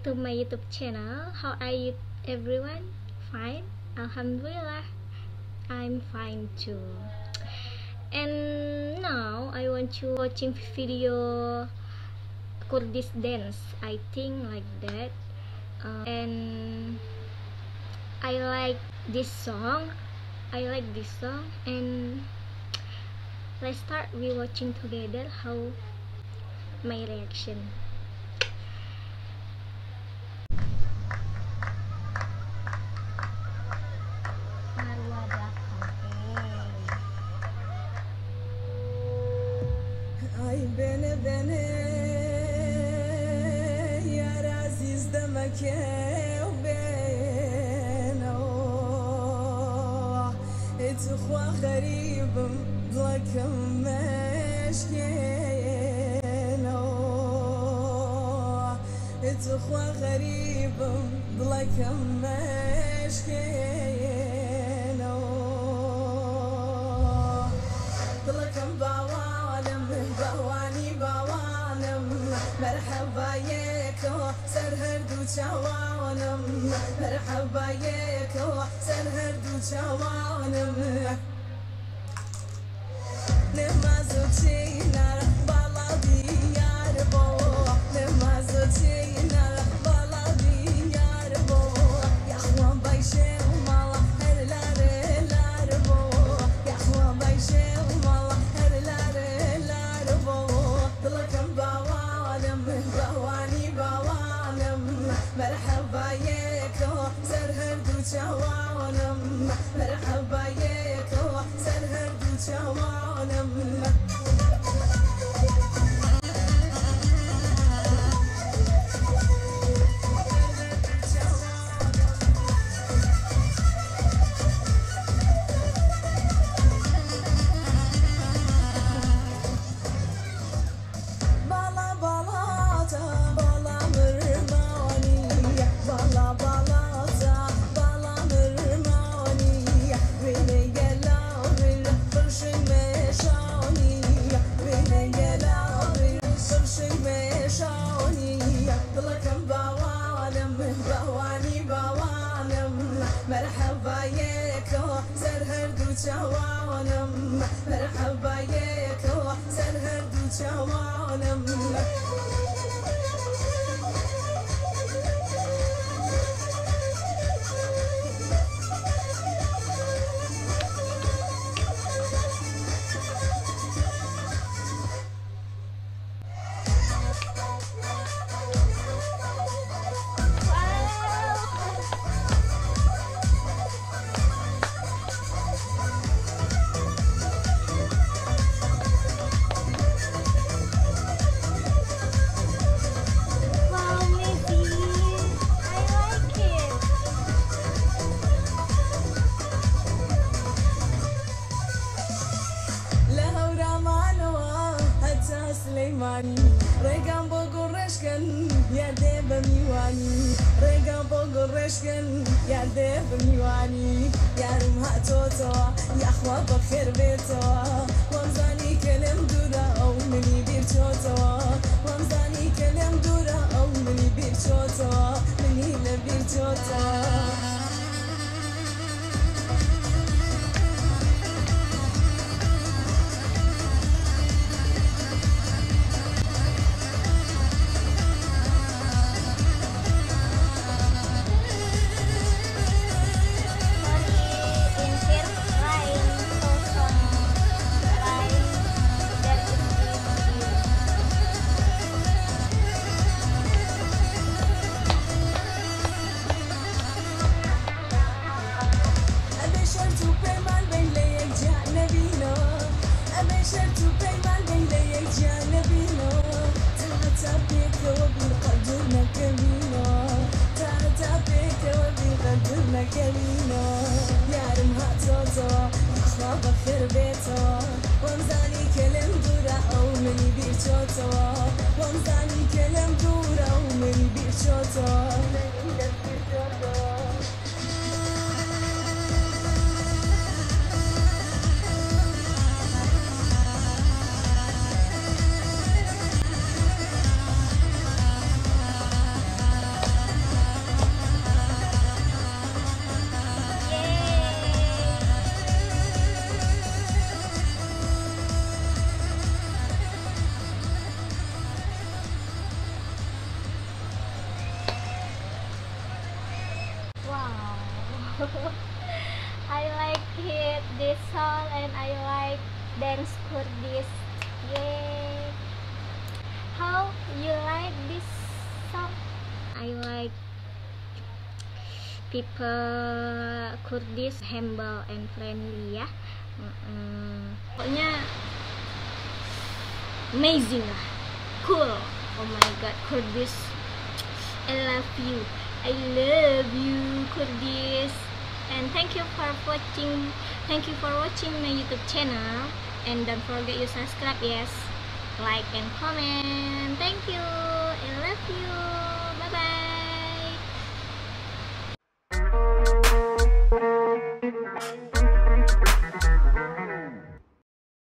to my YouTube channel. How are you everyone? Fine? Alhamdulillah, I'm fine too. And now I want you watching video Kurdish dance, I think like that. And I like this song. And let's start we watching together how my reaction. Ay beni yar aziz demek بينه اتخوى غريب بلاكم مشكينه اتخوى غريب بلاكم مشكينه بلاكم بعوالم بواني بوانم مرحبا يكو سرهردو شوانم مرحبا يكو سرهردو شوانم نمازو تشينار بالا ديار بو نمازو تشينار بالا ديار بو يا اخوان بايشه ومالا هرلار لار بو يا اخوان بايشه ومالا هرلار لار بو ضلكم بوانم بواني بوانم مرحبا يكو سرهردو شوانم مرحبا يكو سرهردو شوانم مرحبا يكو سرهردو شوانم مرحبا يكو سرهردو شوانم سليماني ريقان بوغو رشكن يا ديب ميواني ريقان بوغو رشكن يا ديب ميواني يا رمها توتو يا اخوة بخير بيتو ومزاني كلم دورا او مني بيرتوتو ومزاني كلم دورا او مني بيرتوتو مني لبيرتوتو بخير بيتو ومزاني كلم دورا او مني بيرشوتو ومزاني كلم دورا او مني بيرشوتو I like this song and I like dance Kurdish. Yay! How you like this song? I like people Kurdish humble and friendly ya. Pokoknya amazing lah, cool. Oh my god, Kurdish, I love you, Kurdish. And thank you for watching my YouTube channel, and don't forget you subscribe, yes, like and comment. Thank you, I love you.